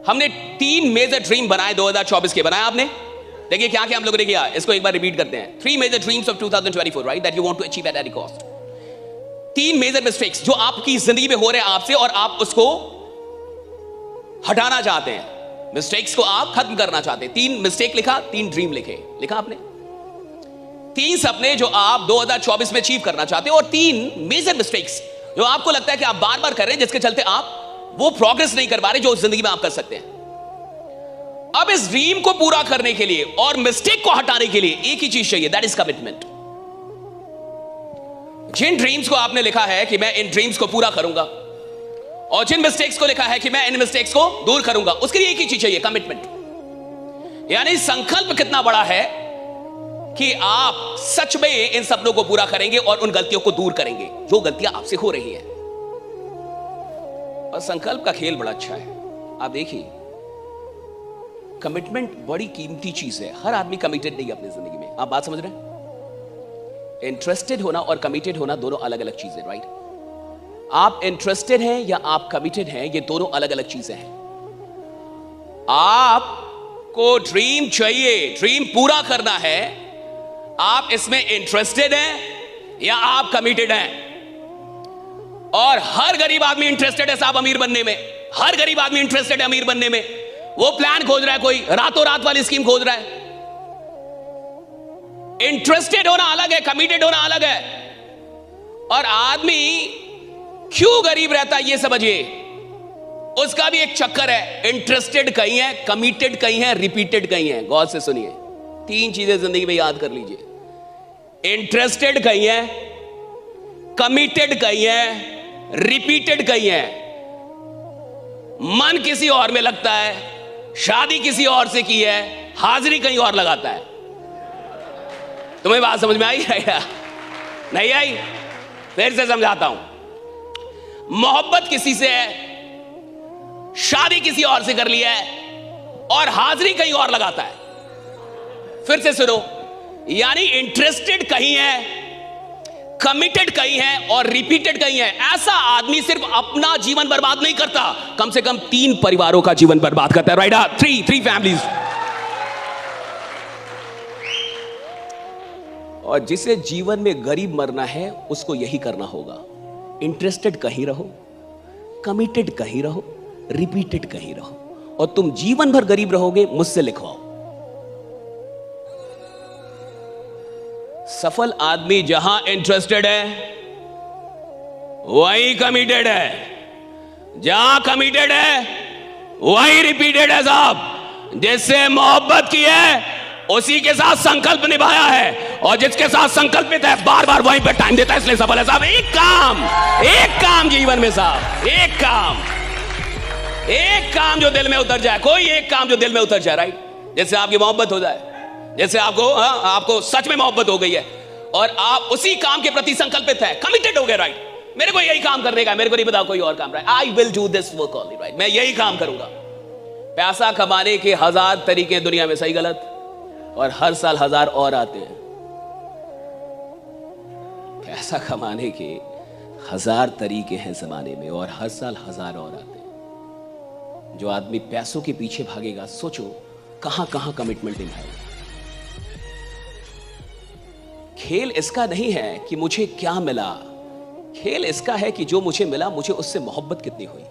हमने 3 major dream बनाए 2024 के। बनाया आपने? देखिए क्या क्या हम लोगों ने किया, इसको एक बार रिपीट करते हैं। 3 major dreams of 2024, right, that you want to achieve at any cost. 3 major mistakes जो आपकी जिंदगी में हो रहे हैं आपसे और आप उसको हटाना चाहते हैं, मिस्टेक्स को आप खत्म करना चाहते हैं। 3 मिस्टेक लिखा, 3 ड्रीम लिखे, लिखा आपने? 3 सपने जो आप 2024 में अचीव करना चाहते हैं और 3 मेजर मिस्टेक्स जो आपको लगता है कि आप बार बार कर रहे हैं, जिसके चलते आप वो प्रोग्रेस नहीं कर पा रहे जो जिंदगी में आप कर सकते हैं। अब इस ड्रीम को पूरा करने के लिए और मिस्टेक को हटाने के लिए एक ही चीज चाहिए, दैट इज कमिटमेंट। जिन ड्रीम्स को आपने लिखा है कि मैं इन ड्रीम्स को पूरा करूंगा और जिन मिस्टेक्स को लिखा है कि मैं इन मिस्टेक्स को दूर करूंगा, उसके लिए एक ही चीज चाहिए, कमिटमेंट। यानी संकल्प कितना बड़ा है कि आप सच में इन सपनों को पूरा करेंगे और उन गलतियों को दूर करेंगे जो गलतियां आपसे हो रही हैं। और संकल्प का खेल बड़ा अच्छा है। आप देखिए, कमिटमेंट बड़ी कीमती चीज है। हर आदमी कमिटेड नहीं है अपनी जिंदगी में। आप बात समझ रहे हैं? इंटरेस्टेड होना और कमिटेड होना दोनों अलग अलग चीजें, राइट? आप इंटरेस्टेड हैं या आप कमिटेड हैं, ये दोनों अलग अलग चीजें हैं। आपको ड्रीम चाहिए, ड्रीम पूरा करना है, आप इसमें इंटरेस्टेड हैं या आप कमिटेड हैं? और हर गरीब आदमी इंटरेस्टेड है साहब अमीर बनने में। हर गरीब आदमी इंटरेस्टेड है अमीर बनने में। वो प्लान खोज रहा है, कोई रातों रात वाली स्कीम खोज रहा है। इंटरेस्टेड होना अलग है, कमिटेड होना अलग है। और आदमी क्यों गरीब रहता है ये समझिए, उसका भी एक चक्कर है। इंटरेस्टेड कहीं है, कमिटेड कहीं है, रिपीटेड कहीं है। गौर से सुनिए, 3 चीजें जिंदगी में याद कर लीजिए। इंटरेस्टेड कहीं है, कमिटेड कहीं है, रिपीटेड कहीं है। मन किसी और में लगता है, शादी किसी और से की है, हाजिरी कहीं और लगाता है। तुम्हें बात समझ में आई है? नहीं आई? फिर से समझाता हूं। मोहब्बत किसी से है, शादी किसी और से कर लिया है और हाजिरी कहीं और लगाता है। फिर से सुनो, यानी इंटरेस्टेड कहीं है, कमिटेड कहीं है और रिपीटेड कहीं है। ऐसा आदमी सिर्फ अपना जीवन बर्बाद नहीं करता, कम से कम 3 परिवारों का जीवन बर्बाद करता है, राइट? 3 फैमिलीज। और जिसे जीवन में गरीब मरना है उसको यही करना होगा। इंटरेस्टेड कहीं रहो, कमिटेड कहीं रहो, रिपीटेड कहीं रहो, और तुम जीवन भर गरीब रहोगे। मुझसे लिखवाओ। सफल आदमी जहां इंटरेस्टेड है वही कमिटेड है, जहां कमिटेड है वही रिपीटेड है साहब। जिससे मोहब्बत की है उसी के साथ संकल्प निभाया है, और जिसके साथ संकल्पित है बार बार वहीं पे टाइम देता है, इसलिए सफल है साहब। एक काम जीवन में साहब, एक काम जो दिल में उतर जाए, कोई एक काम जो दिल में उतर जाए, राइट? जैसे आपकी मोहब्बत हो जाए, जैसे आपको सच में मोहब्बत हो गई है और आप उसी काम के प्रति संकल्पित है, कमिटेड हो गए, राइट? मेरे को यही काम करने का है, मेरे को नहीं पता कोई और काम, right? I will do this work only, right? मैं यही काम करूंगा। पैसा कमाने के 1000 तरीके दुनिया में, सही गलत, और हर साल 1000 और आते हैं। पैसा कमाने के 1000 तरीके हैं जमाने में और हर साल 1000 और आते हैं। जो आदमी पैसों के पीछे भागेगा, सोचो कहां कहां कमिटमेंट निभाएगा। खेल इसका नहीं है कि मुझे क्या मिला, खेल इसका है कि जो मुझे मिला मुझे उससे मोहब्बत कितनी हुई।